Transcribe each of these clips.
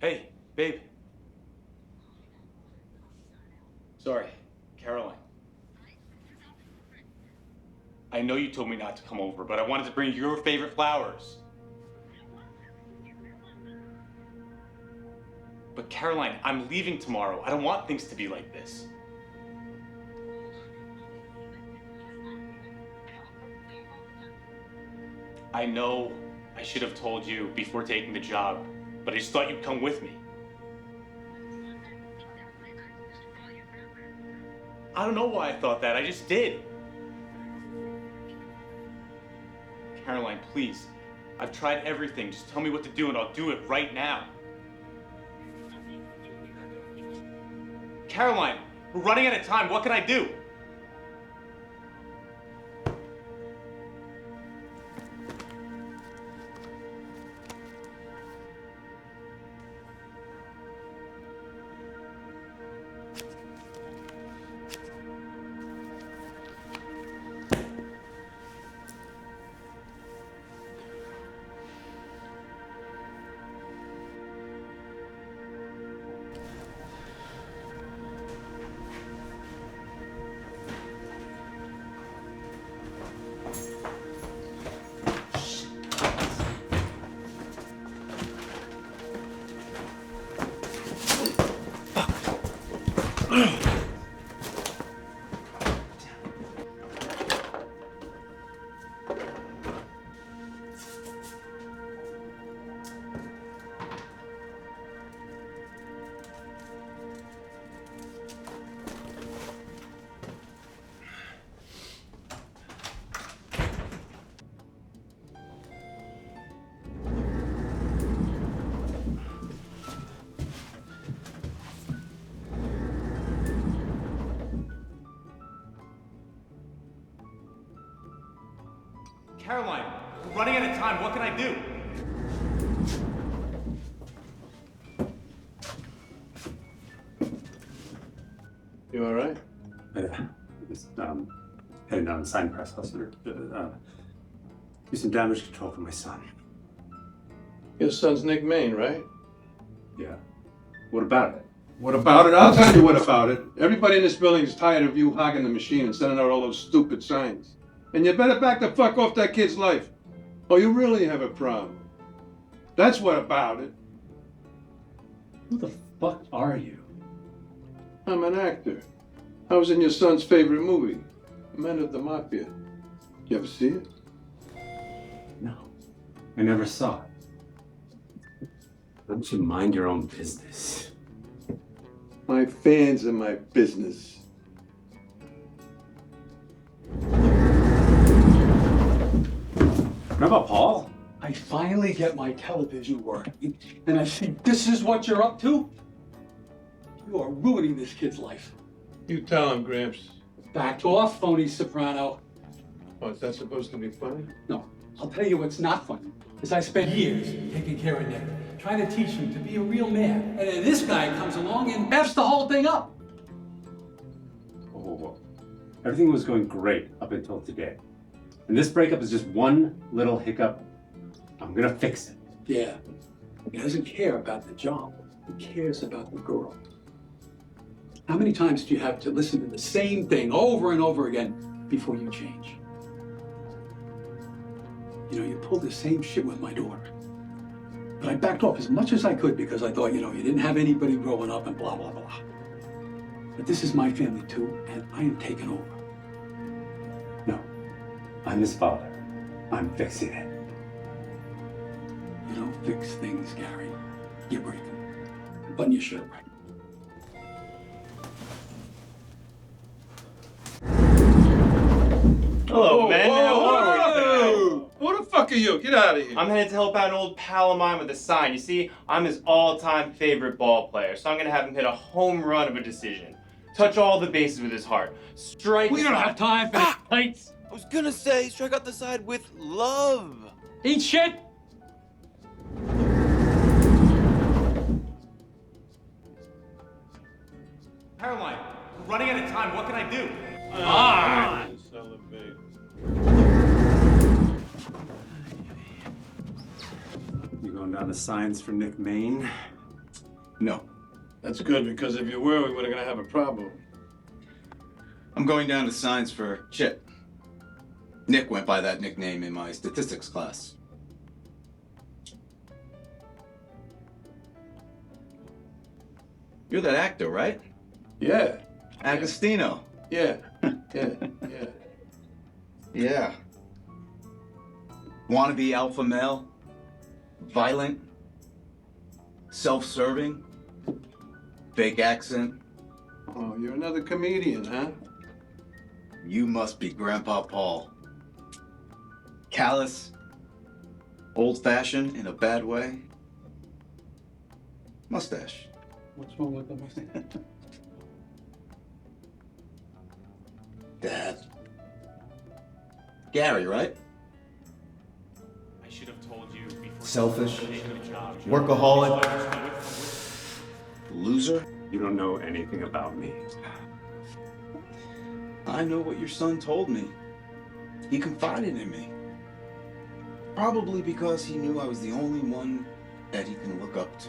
Hey, babe. Sorry, Caroline. I know you told me not to come over, but I wanted to bring you your favorite flowers. But Caroline, I'm leaving tomorrow. I don't want things to be like this. I know I should have told you before taking the job, but I just thought you'd come with me. I don't know why I thought that. I just did. Caroline, please. I've tried everything. Just tell me what to do and I'll do it right now. Caroline, we're running out of time. What can I do? Caroline, we're running out of time. What can I do? You all right? Yeah, just heading down to the sign press house to do some damage control for my son. Your son's Nick Main, right? Yeah. What about it? What about it? I'll tell you what about it. Everybody in this building is tired of you hogging the machine and sending out all those stupid signs. And you better back the fuck off that kid's life. Or you really have a problem. That's what about it. Who the fuck are you? I'm an actor. I was in your son's favorite movie, Men of the Mafia. You ever see it? No. I never saw it. Why don't you mind your own business? My fans are my business. Remember Paul? I finally get my television working, and I see this is what you're up to? You are ruining this kid's life. You tell him, Gramps. Back off, phony soprano. Oh, is that supposed to be funny? No, I'll tell you what's not funny, is I spent years taking care of Nick, trying to teach him to be a real man, and then this guy comes along and F's the whole thing up. Oh, everything was going great up until today. And this breakup is just one little hiccup. I'm gonna fix it. Yeah, he doesn't care about the job. He cares about the girl. How many times do you have to listen to the same thing over and over again before you change? You know, you pulled the same shit with my daughter. But I backed off as much as I could because I thought, you know, you didn't have anybody growing up and blah, blah, blah. But this is my family too, and I am taking over. No, I'm his father. I'm fixing it. You don't fix things, Gary. You break them. Button your shirt right. Hello, man. How are we? Who the fuck are you? Get out of here. I'm headed to help out an old pal of mine with a sign. You see, I'm his all-time favorite ball player, so I'm gonna have him hit a home run of a decision. Touch all the bases with his heart. Strike. We don't have time for this fights. I was gonna say, strike out the side with love. Eat shit. Caroline, we're running out of time. What can I do? You going down the signs for Nick Main? No. That's good, because if you were, we were gonna have a problem. I'm going down to signs for Chip. Nick went by that nickname in my statistics class. You're that actor, right? Yeah. Agostino. Yeah. Yeah. Wannabe alpha male? Violent? Self-serving? Fake accent? Oh, you're another comedian, huh? You must be Grandpa Paul. Callous? Old-fashioned in a bad way? Mustache. What's wrong with the mustache? Dad. Gary, right? I should have told you before. Selfish. you did the job. Workaholic. Loser? You don't know anything about me. I know what your son told me. He confided in me. Probably because he knew I was the only one that he can look up to.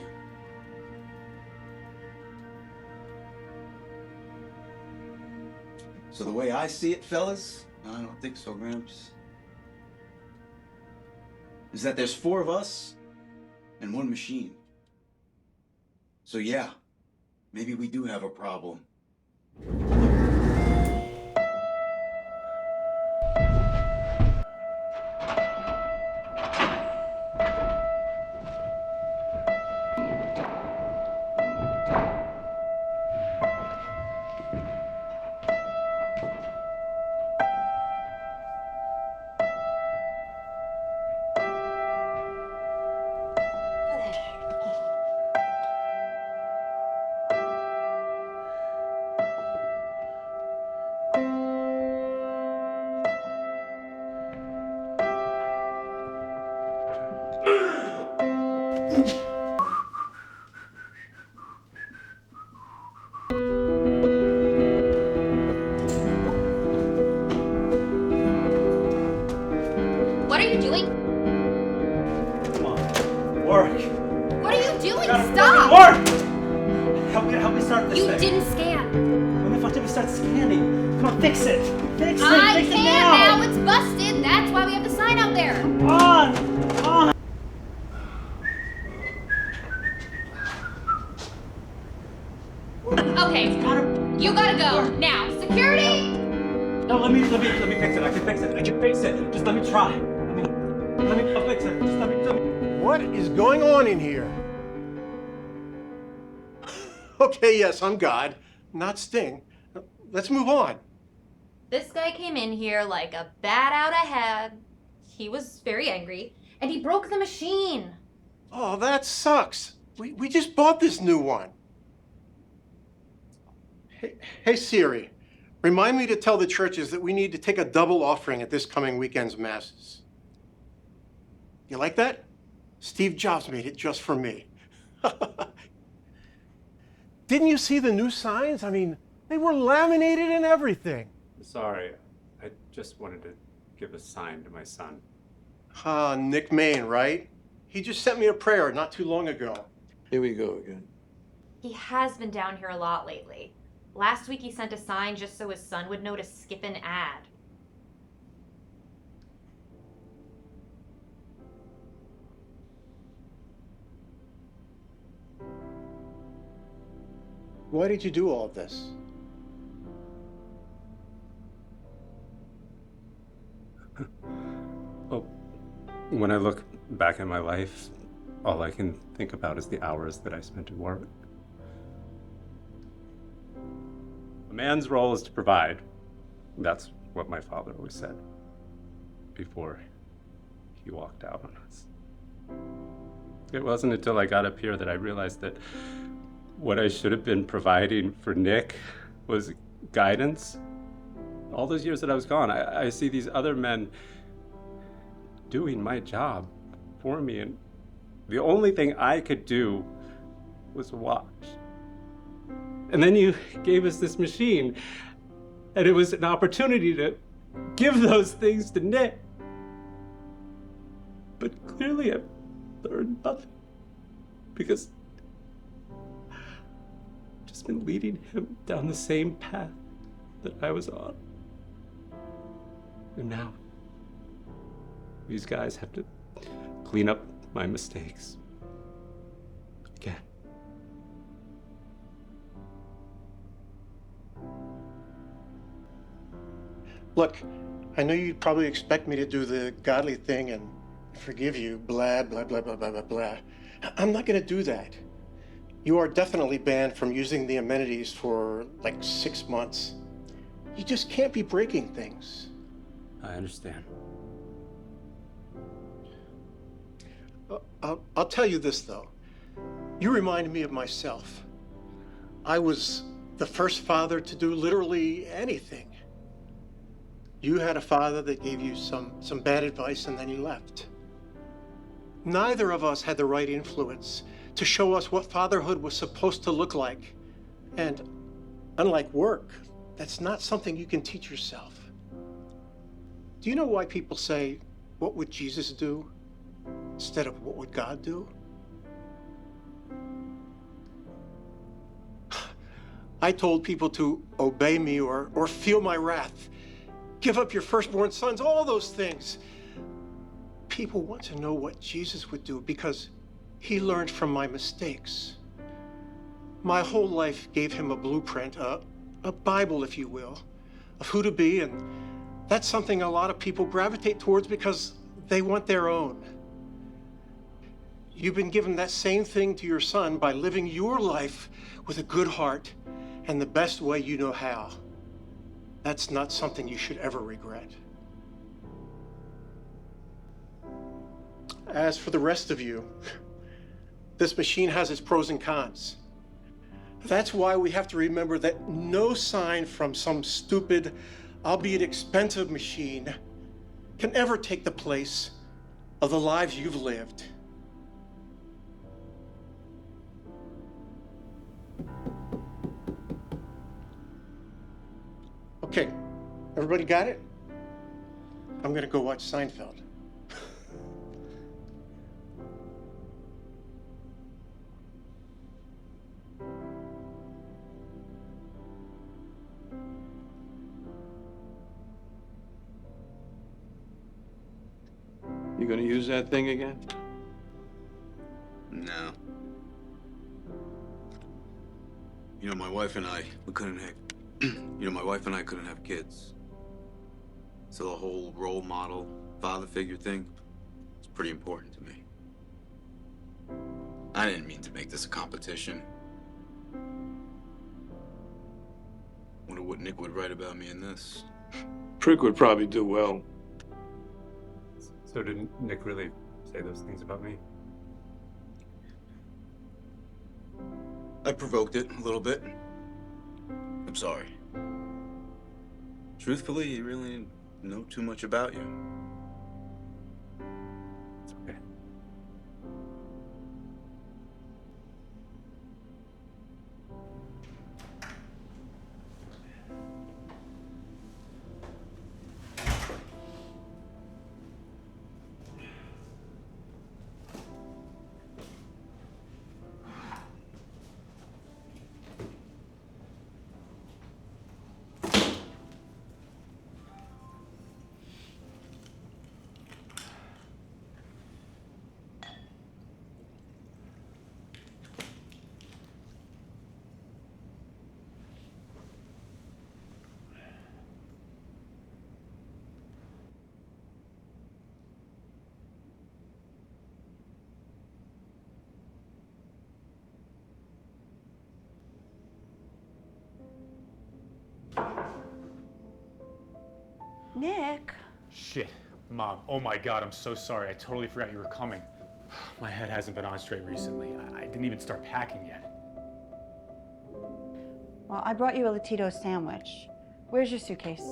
So the way I see it, fellas, I don't think so, Gramps, is that there's 4 of us and 1 machine. So yeah, maybe we do have a problem. What are you doing? Come on. Work. What are you doing? Gotta Stop! Work! Help me start this You thing. didn't scan. When the fuck did we start scanning? Come on, fix it. Fix it. I Fix it can't now. It's busted. That's why we have the sign out there. On. Okay, you gotta go now. Security. No, let me fix it. I can fix it. Just let me try. I'll fix it. Just let me. What is going on in here? Okay, yes, I'm God, not Sting. Let's move on. This guy came in here like a bat out ahead. He was very angry, and he broke the machine. Oh, that sucks. We just bought this new one. Hey Siri, remind me to tell the churches that we need to take a double offering at this coming weekend's masses. You like that? Steve Jobs made it just for me. Didn't you see the new signs? I mean, they were laminated and everything. Sorry, I just wanted to give a sign to my son. Nick Main, right? He just sent me a prayer not too long ago. Here we go again. He has been down here a lot lately. Last week he sent a sign just so his son would know to skip an ad. Why did you do all of this? Well, when I look back at my life, all I can think about is the hours that I spent at work. A man's role is to provide. That's what my father always said before he walked out on us. It wasn't until I got up here that I realized that what I should have been providing for Nick was guidance. All those years that I was gone, I see these other men doing my job for me, and the only thing I could do was watch. And then you gave us this machine, and it was an opportunity to give those things to Nick. But clearly I've learned nothing, because I've just been leading him down the same path that I was on. And now these guys have to clean up my mistakes again. Look, I know you'd probably expect me to do the godly thing and forgive you, blah, blah, blah, blah, blah, blah, blah. I'm not gonna do that. You are definitely banned from using the amenities for like 6 months. You just can't be breaking things. I understand. I'll tell you this, though. You remind me of myself. I was the first father to do literally anything. You had a father that gave you some bad advice and then you left. Neither of us had the right influence to show us what fatherhood was supposed to look like. And unlike work, that's not something you can teach yourself. Do you know why people say, "What would Jesus do?" instead of "What would God do?" I told people to obey me or feel my wrath, give up your firstborn sons, all those things. People want to know what Jesus would do because he learned from my mistakes. My whole life gave him a blueprint, a Bible, if you will, of who to be, and that's something a lot of people gravitate towards because they want their own. You've been given that same thing to your son by living your life with a good heart and the best way you know how. That's not something you should ever regret. As for the rest of you, this machine has its pros and cons. That's why we have to remember that no sign from some stupid, albeit expensive machine can ever take the place of the lives you've lived. Okay, everybody got it? I'm gonna go watch Seinfeld. You gonna use that thing again? No. You know, my wife and I, we couldn't have, my wife and I couldn't have kids. So the whole role model, father figure thing, is pretty important to me. I didn't mean to make this a competition. Wonder what Nick would write about me in this. Prick would probably do well. So did Nick really say those things about me? I provoked it a little bit. I'm sorry. Truthfully, he really didn't know too much about you. It's okay. Nick, Shit. Mom, oh my God, I'm so sorry. I totally forgot you were coming. My head hasn't been on straight recently. I didn't even start packing yet. Well, I brought you a Latino sandwich. Where's your suitcase?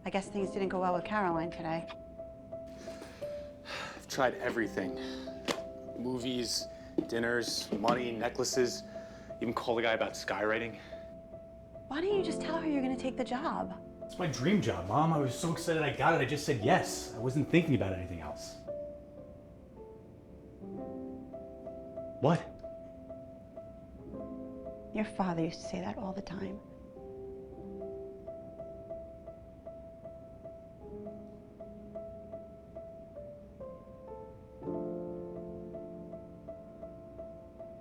I guess things didn't go well with Caroline today. I've tried everything. Movies, dinners, money, necklaces, even called a guy about skywriting. Why don't you just tell her you're gonna take the job? It's my dream job, Mom. I was so excited I got it, I just said yes. I wasn't thinking about anything else. What? Your father used to say that all the time.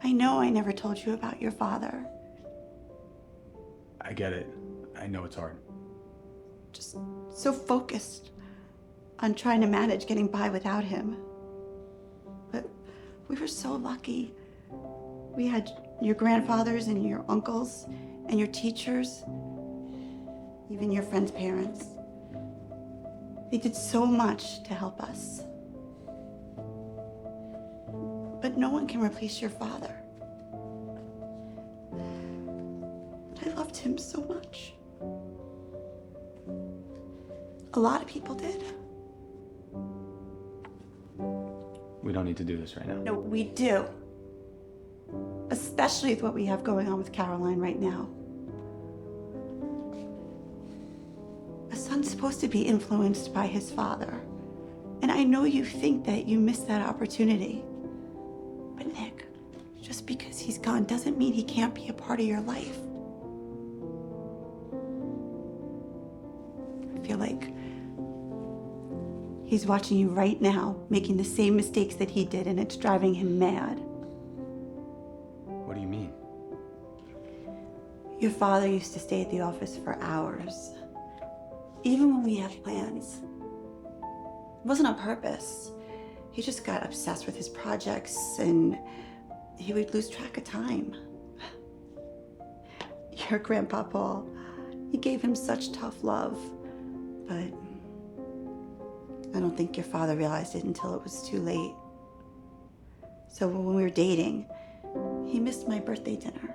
I know I never told you about your father. I get it. I know it's hard. Just so focused on trying to manage getting by without him. But we were so lucky. We had your grandfathers and your uncles and your teachers, even your friends' parents. They did so much to help us. But no one can replace your father. But I loved him so much. A lot of people did. We don't need to do this right now. No, we do. Especially with what we have going on with Caroline right now. A son's supposed to be influenced by his father. And I know you think that you missed that opportunity. But Nick, just because he's gone doesn't mean he can't be a part of your life. I feel like he's watching you right now, making the same mistakes that he did, and it's driving him mad. What do you mean? Your father used to stay at the office for hours, even when we had plans. It wasn't on purpose. He just got obsessed with his projects, and he would lose track of time. Your Grandpa Paul, he gave him such tough love, but I don't think your father realized it until it was too late. So when we were dating, he missed my birthday dinner.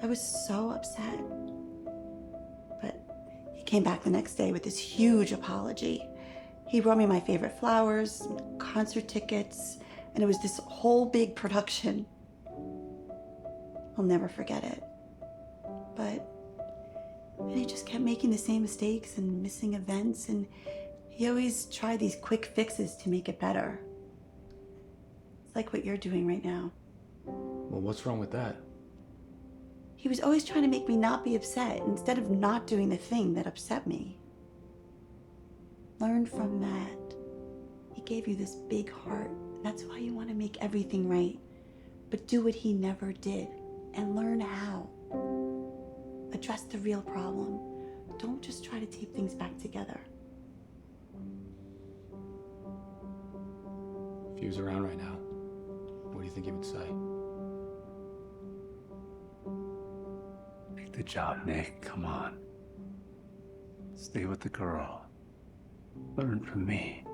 I was so upset. But he came back the next day with this huge apology. He brought me my favorite flowers, concert tickets, and it was this whole big production. I'll never forget it. But then he just kept making the same mistakes and missing events, and he always tried these quick fixes to make it better. It's like what you're doing right now. Well, what's wrong with that? He was always trying to make me not be upset instead of not doing the thing that upset me. Learn from that. He gave you this big heart. That's why you want to make everything right. But do what he never did and learn how. Address the real problem. Don't just try to tape things back together. If he was around right now, what do you think he would say? Pick the job, Nick. Come on. Stay with the girl. Learn from me.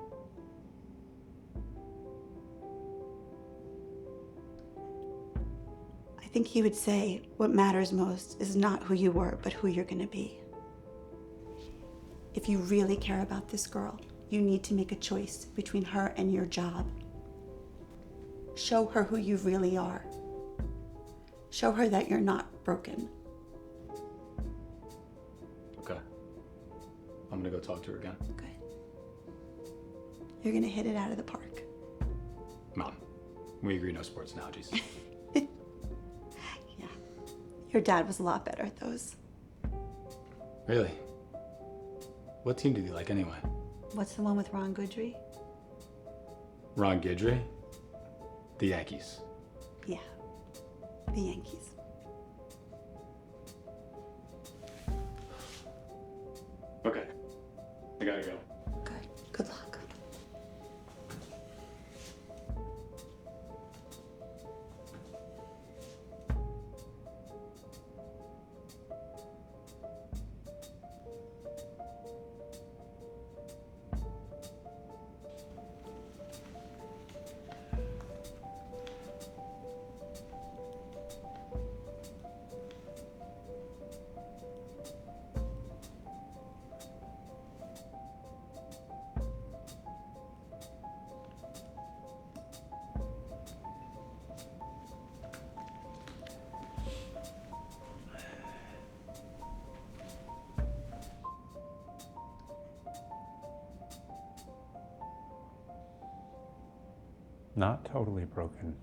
I think he would say what matters most is not who you were, but who you're gonna be. If you really care about this girl, you need to make a choice between her and your job. Show her who you really are. Show her that you're not broken. Okay. I'm gonna go talk to her again. Good. You're gonna hit it out of the park. Mom, we agree no sports analogies. Yeah. Your dad was a lot better at those. Really? What team did you like anyway? What's the one with Ron Goodry? Ron Guidry? The Yankees. Yeah. The Yankees. Okay. I gotta go. Good. Good luck. not totally broken.